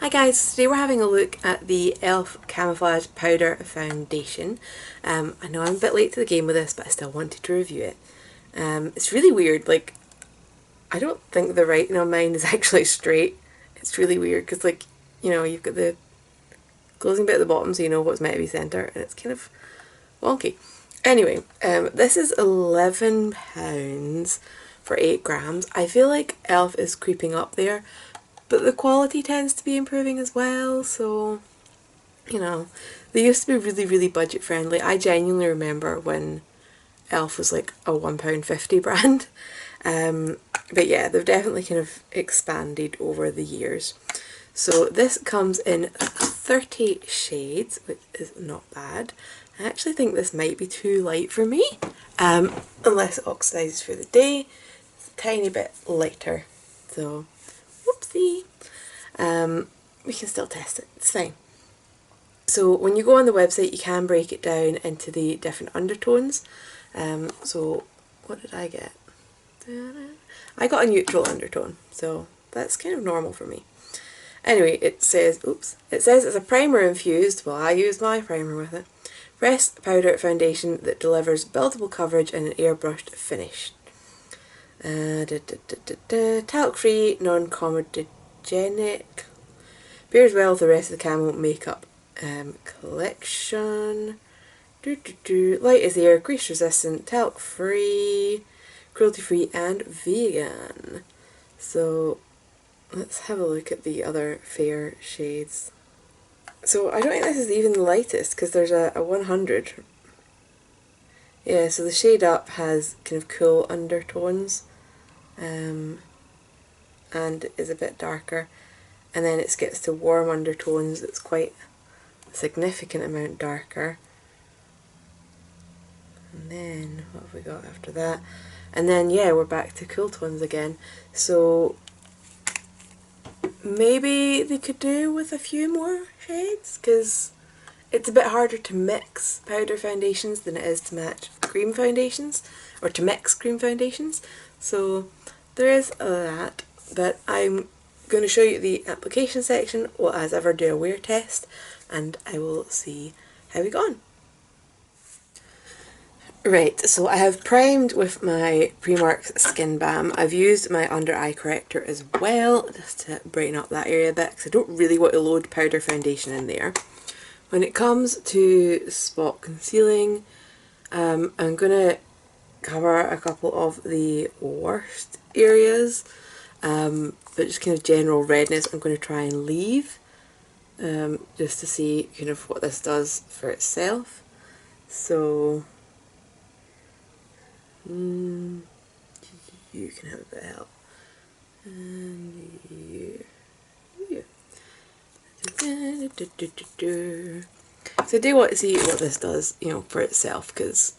Hi guys, today we're having a look at the E.L.F. Camouflage Powder Foundation. I know I'm a bit late to the game with this, but I still wanted to review it. It's really weird, like, I don't think the writing on mine is actually straight. It's really weird because, like, you know, you've got the closing bit at the bottom so you know what's meant to be centre, and it's kind of wonky. Anyway, this is £11 for 8 grams. I feel like E.L.F. is creeping up there, but the quality tends to be improving as well, so, you know, they used to be really, really budget friendly. I genuinely remember when E.L.F. was like a £1.50 brand. But yeah, they've definitely kind of expanded over the years. So this comes in 30 shades, which is not bad. I actually think this might be too light for me, unless it oxidises through the day. It's a tiny bit lighter, so whoopsie. We can still test it, it's fine. So when you go on the website you can break it down into the different undertones. So what did I get? I got a neutral undertone, so that's kind of normal for me. Anyway, it says it's a primer infused, well I used my primer with it, pressed powder foundation that delivers buildable coverage and an airbrushed finish. Talc free, non-comedogenic, pairs well with the rest of the Camo makeup collection. Light as air, grease resistant, talc free, cruelty free and vegan. So let's have a look at the other fair shades. So I don't think this is even the lightest because there's a 100. Yeah, so the shade up has kind of cool undertones and is a bit darker, and then it gets to warm undertones that's quite a significant amount darker. And then what have we got after that? And then yeah, we're back to cool tones again. So maybe they could do with a few more shades, because it's a bit harder to mix powder foundations than it is to match cream foundations, or to mix cream foundations. So there is that, but I'm going to show you the application section, well as ever do a wear test, and I will see how we go on. Right, so I have primed with my Primark Skin Balm. I've used my under eye corrector as well, just to brighten up that area a bit, because I don't really want to load powder foundation in there. When it comes to spot concealing, I'm going to cover a couple of the worst areas, but just kind of general redness I'm going to try and leave, just to see kind of what this does for itself. So you can have a bit of help, and you. So I do want to see what this does, you know, for itself, because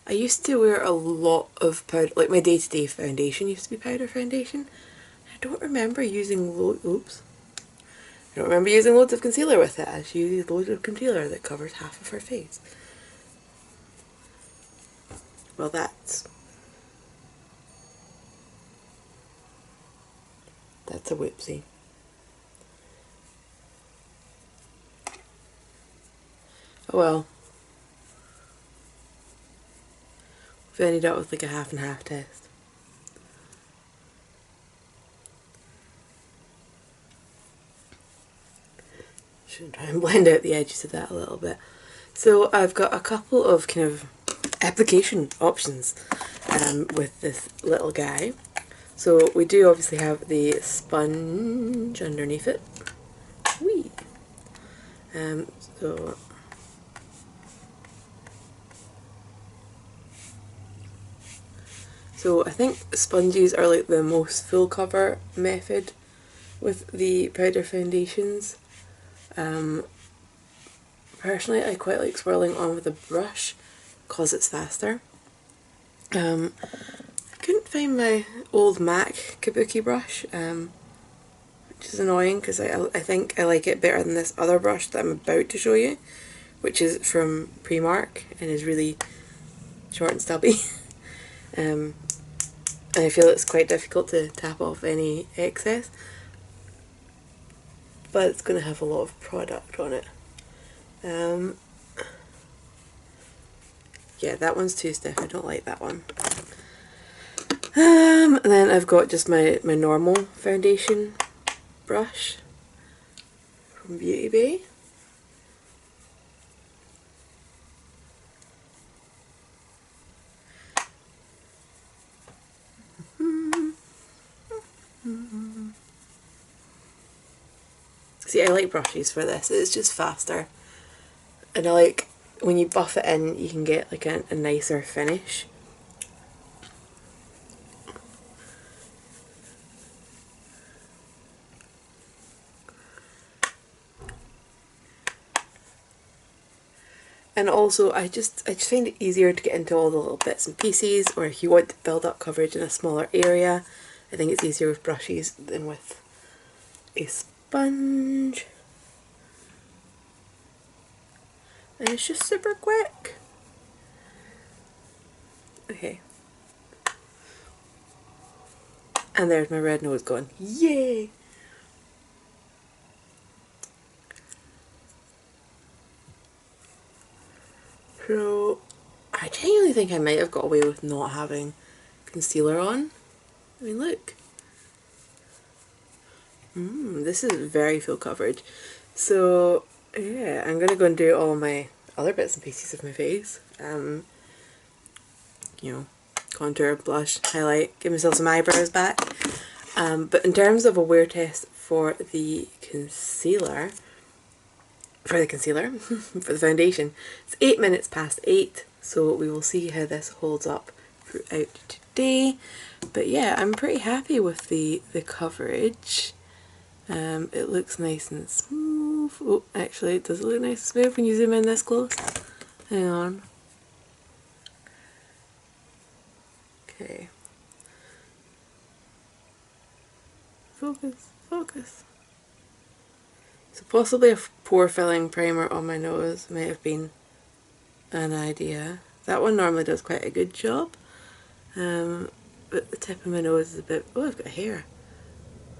I used to wear a lot of powder, like my day-to-day foundation used to be powder foundation. I don't remember using loads of concealer with it. I just use loads of concealer that covers half of her face. Well, that's a whoopsie. Oh well. We've ended up with like a half and half test. Should try and blend out the edges of that a little bit. So I've got a couple of kind of application options with this little guy. So we do obviously have the sponge underneath it. Whee! So I think sponges are like the most full cover method with the powder foundations. Personally I quite like swirling on with a brush because it's faster. I couldn't find my old MAC kabuki brush, which is annoying because I think I like it better than this other brush that I'm about to show you, which is from Primark and is really short and stubby. And I feel it's quite difficult to tap off any excess. but it's going to have a lot of product on it. Yeah, that one's too stiff. I don't like that one. And then I've got just my normal foundation brush from Beauty Bay. See, I like brushes for this. It's just faster. And I like when you buff it in, you can get like a nicer finish. And also I just find it easier to get into all the little bits and pieces, or if you want to build up coverage in a smaller area, I think it's easier with brushes than with a sponge. And it's just super quick. Okay. And there's my red nose gone. Yay! So, I genuinely think I might have got away with not having concealer on. I mean, look. This is very full coverage. So, yeah, I'm going to go and do all my other bits and pieces of my face. You know, contour, blush, highlight, give myself some eyebrows back. But in terms of a wear test for the concealer, for the foundation, it's 8 minutes past 8, so we will see how this holds up throughout today. But yeah, I'm pretty happy with the coverage. It looks nice and smooth. Oh, actually, does it look nice and smooth when you zoom in this close? Hang on. Okay. Focus, focus. So possibly a pore filling primer on my nose might have been an idea. That one normally does quite a good job. But the tip of my nose is a bit... Oh, I've got hair.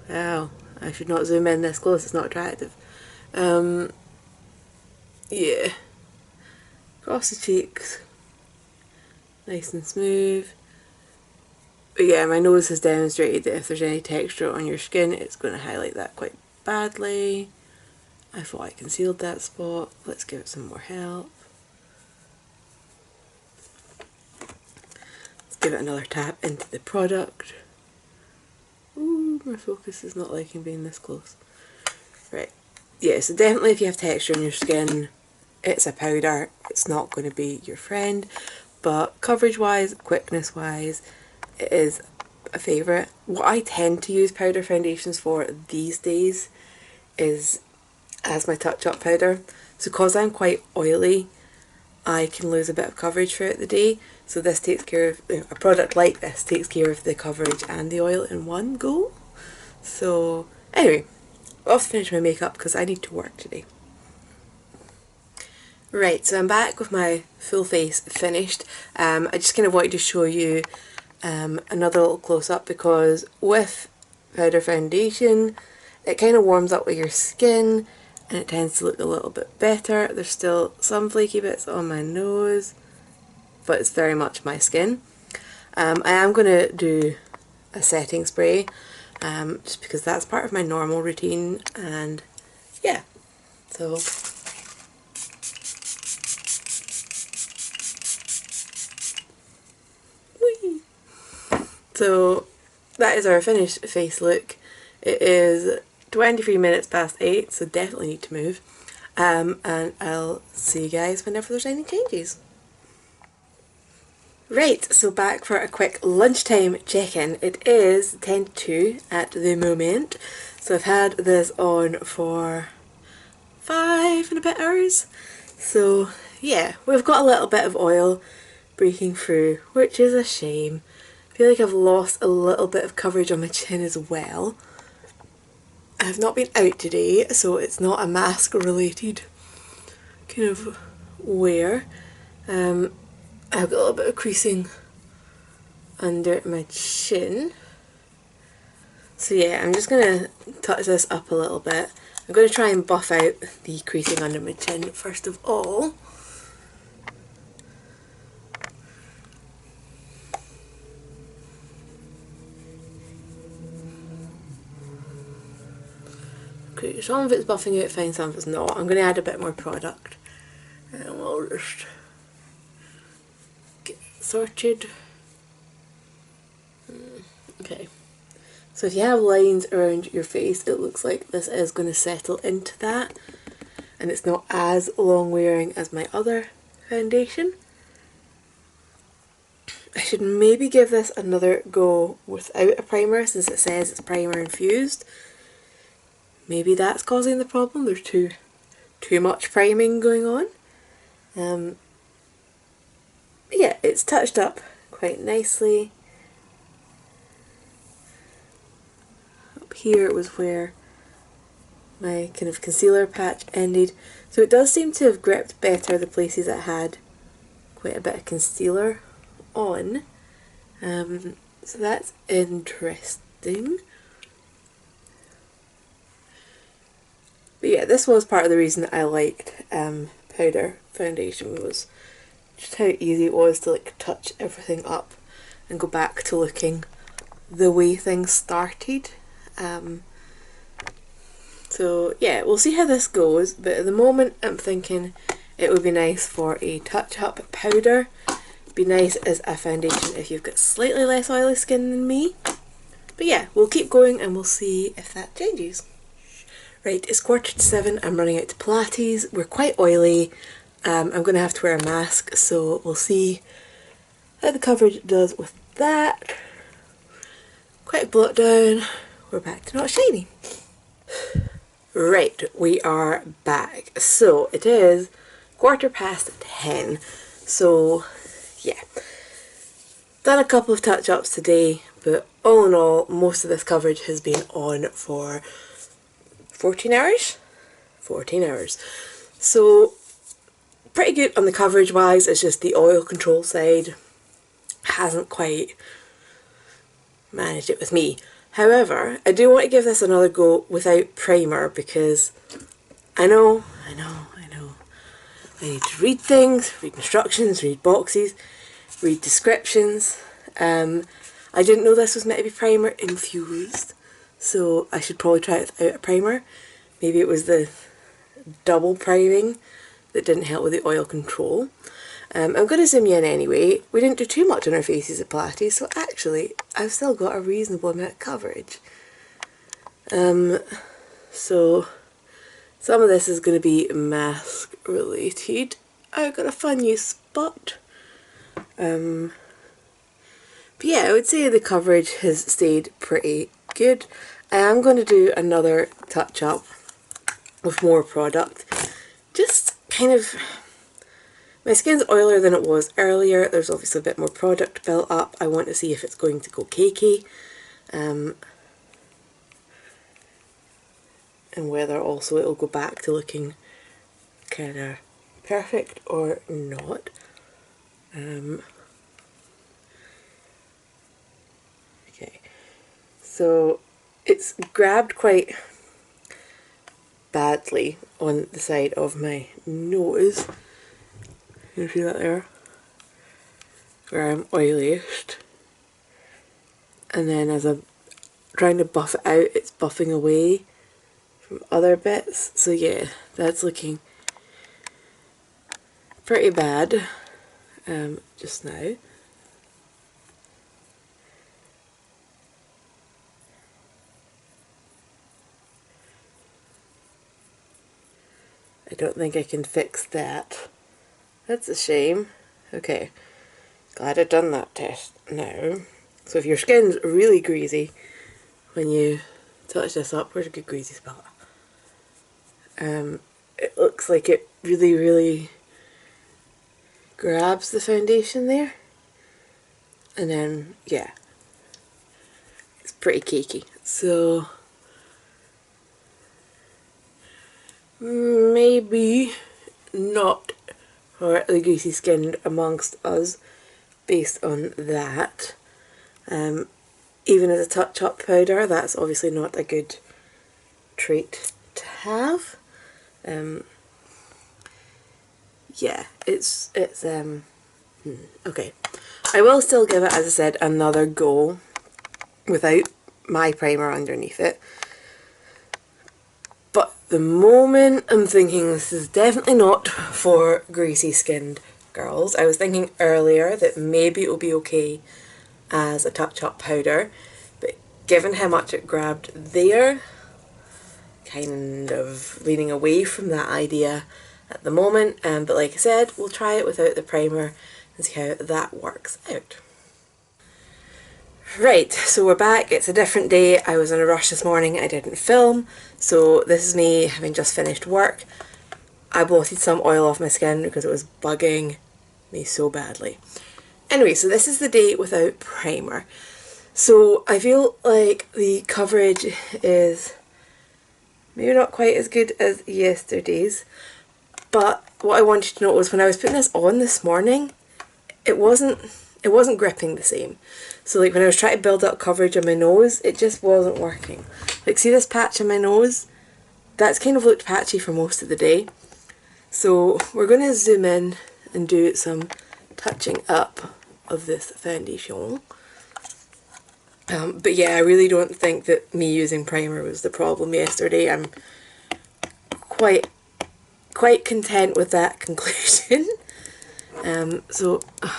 Wow. I should not zoom in this close, it's not attractive. Yeah. Across the cheeks. Nice and smooth. But yeah, my nose has demonstrated that if there's any texture on your skin, it's going to highlight that quite badly. I thought I concealed that spot. Let's give it some more help. Let's give it another tap into the product. Ooh, my focus is not liking being this close. Right. Yeah, so definitely if you have texture on your skin, it's a powder. It's not going to be your friend. But coverage wise, quickness wise, it is a favourite. What I tend to use powder foundations for these days is as my touch-up powder. So because I'm quite oily, I can lose a bit of coverage throughout the day. So this takes care of, a product like this takes care of the coverage and the oil in one go. So anyway, off to finish my makeup because I need to work today. Right, so I'm back with my full face finished. I just kind of wanted to show you another little close-up because with powder foundation, it kind of warms up with your skin and it tends to look a little bit better. There's still some flaky bits on my nose, but it's very much my skin. I am going to do a setting spray just because that's part of my normal routine, and yeah, so whee. So that is our finished face look. It is 23 minutes past 8, so definitely need to move. And I'll see you guys whenever there's any changes. Right, so back for a quick lunchtime check-in. It is 10 to 2 at the moment. So I've had this on for 5 and a bit hours. So yeah, we've got a little bit of oil breaking through, which is a shame. I feel like I've lost a little bit of coverage on my chin as well. I've not been out today, so it's not a mask related kind of wear. I've got a little bit of creasing under my chin. So yeah, I'm just going to touch this up a little bit. I'm going to try and buff out the creasing under my chin first of all. Okay, some of it's buffing out fine, some of it's not. I'm going to add a bit more product. And we'll just get sorted. Okay. So if you have lines around your face, it looks like this is going to settle into that. And it's not as long wearing as my other foundation. I should maybe give this another go without a primer, since it says it's primer infused. Maybe that's causing the problem. There's too much priming going on. But yeah, it's touched up quite nicely. Up here was where my kind of concealer patch ended. So it does seem to have gripped better the places that had quite a bit of concealer on. So that's interesting. But yeah, this was part of the reason that I liked powder foundation, was just how easy it was to like touch everything up and go back to looking the way things started. So yeah, we'll see how this goes, but at the moment I'm thinking it would be nice for a touch-up powder. Be nice as a foundation if you've got slightly less oily skin than me. But yeah, we'll keep going and we'll see if that changes. Right, it's 7:15, I'm running out to Pilates. We're quite oily. I'm going to have to wear a mask, so we'll see how the coverage does with that. Quite a blot down. We're back to not shiny. Right, we are back. So it is 10:15. So yeah, done a couple of touch-ups today, but all in all, most of this coverage has been on for 14 hours? 14 hours. So pretty good on the coverage wise. It's just the oil control side hasn't quite managed it with me. However, I do want to give this another go without primer, because I know, I need to read things, read instructions, read boxes, read descriptions. I didn't know this was meant to be primer infused, so I should probably try it without a primer. Maybe it was the double priming that didn't help with the oil control. I'm going to zoom you in anyway. We didn't do too much on our faces at Pilates, so actually I've still got a reasonable amount of coverage. So some of this is going to be mask related. I've got a fun new spot. But yeah, I would say the coverage has stayed pretty good. I am going to do another touch up with more product. Just kind of, my skin's oilier than it was earlier. There's obviously a bit more product built up. I want to see if it's going to go cakey. And whether also it'll go back to looking kind of perfect or not. Okay, so it's grabbed quite badly on the side of my nose. You see that there? Where I'm oiliest. And then as I'm trying to buff it out, it's buffing away from other bits. So yeah, that's looking pretty bad just now. I don't think I can fix that. That's a shame. Okay, glad I've done that test now. So if your skin's really greasy when you touch this up, where's a good greasy spot? It looks like it really grabs the foundation there. And then, yeah, it's pretty cakey. So maybe not for the greasy skinned amongst us based on that. even as a touch-up powder. That's obviously not a good trait to have. Yeah, it's okay. I will still give it, as I said, another go without my primer underneath it. But the moment I'm thinking this is definitely not for greasy skinned girls. I was thinking earlier that maybe it will be okay as a touch-up powder, but given how much it grabbed there, kind of leaning away from that idea at the moment. But like I said, we'll try it without the primer and see how that works out. Right, so we're back. It's a different day. I was in a rush this morning. I didn't film, so this is me having just finished work. I blotted some oil off my skin because it was bugging me so badly. Anyway, so this is the day without primer. So I feel like the coverage is maybe not quite as good as yesterday's, but what I wanted to note was when I was putting this on this morning, it wasn't gripping the same. So like when I was trying to build up coverage on my nose, it just wasn't working. Like see this patch on my nose? That's kind of looked patchy for most of the day. So we're going to zoom in and do some touching up of this foundation. But yeah, I really don't think that me using primer was the problem yesterday. I'm quite content with that conclusion. So I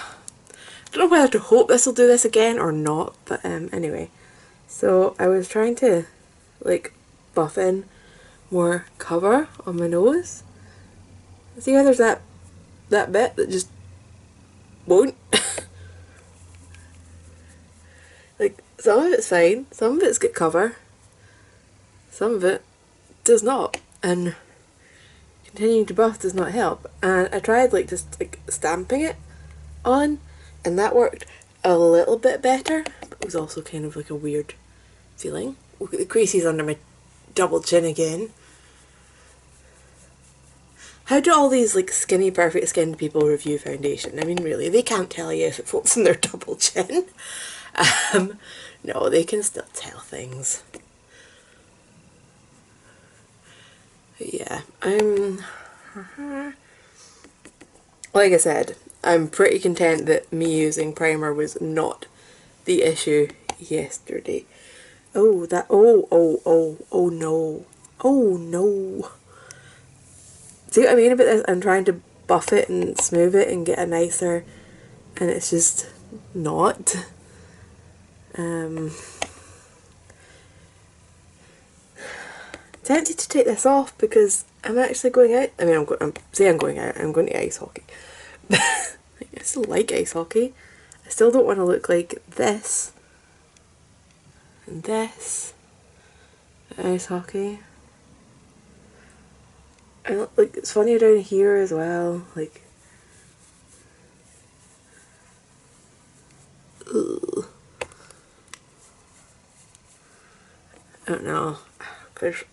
don't know whether to hope this will do this again or not, but anyway. So I was trying to like buff in more cover on my nose. See how there's that bit that just won't? Like some of it's fine, some of it's got cover, some of it does not, and continuing to buff does not help. And I tried like just like stamping it on, and that worked a little bit better, but it was also kind of like a weird feeling. Look at the creases under my double chin again. How do all these like skinny, perfect skinned people review foundation? I mean really, they can't tell you if it folds in their double chin. No, they can still tell things. But yeah, like I said, I'm pretty content that me using primer was not the issue yesterday. Oh, oh no. Oh no. See what I mean about this? I'm trying to buff it and smooth it and get a nicer, and it's just not. Tempted to take this off because I'm actually going out. I mean, I'm going out. I'm going to ice hockey. I still like ice hockey. I still don't want to look like this and this at ice hockey. And like it's funny down here as well. Like, ugh. I don't know, because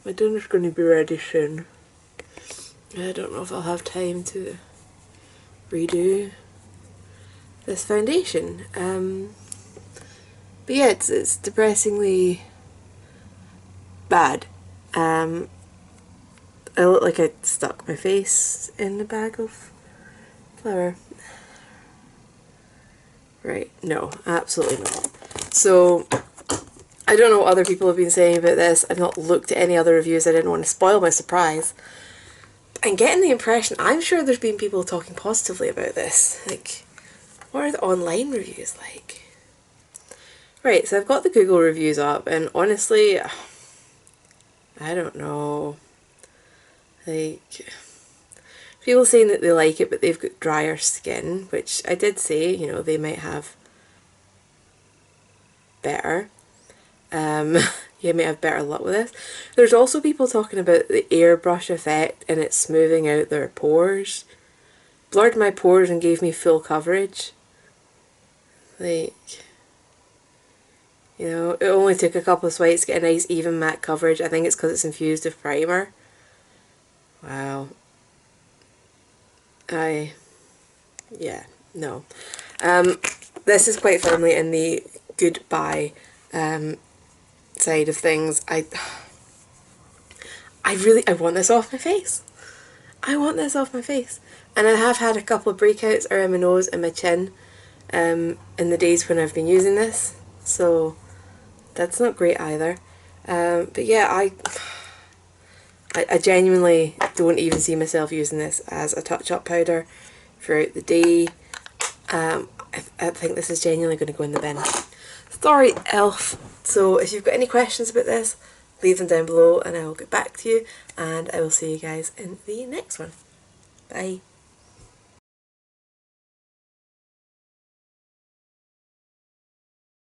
my dinner's going to be ready soon. I don't know if I'll have time to redo this foundation. But yeah, it's depressingly bad. I look like I stuck my face in a bag of flour. Right, no, absolutely not. So I don't know what other people have been saying about this. I've not looked at any other reviews. I didn't want to spoil my surprise. I'm getting the impression, I'm sure there's been people talking positively about this. Like, what are the online reviews like? Right, so I've got the Google reviews up, and honestly, I don't know. Like, people saying that they like it, but they've got drier skin, which I did say, you know, they might have better. You may have better luck with this. There's also people talking about the airbrush effect and it's smoothing out their pores. Blurred my pores and gave me full coverage. Like, you know, it only took a couple of swipes to get a nice even matte coverage. I think it's because it's infused with primer. Wow. Yeah, no. This is quite firmly in the goodbye side of things. I want this off my face. I want this off my face. And I have had a couple of breakouts around my nose and my chin in the days when I've been using this, so that's not great either. But yeah, I genuinely don't even see myself using this as a touch-up powder throughout the day. I think this is genuinely going to go in the bin. Sorry, E.L.F. So if you've got any questions about this, leave them down below and I will get back to you, and I will see you guys in the next one. Bye.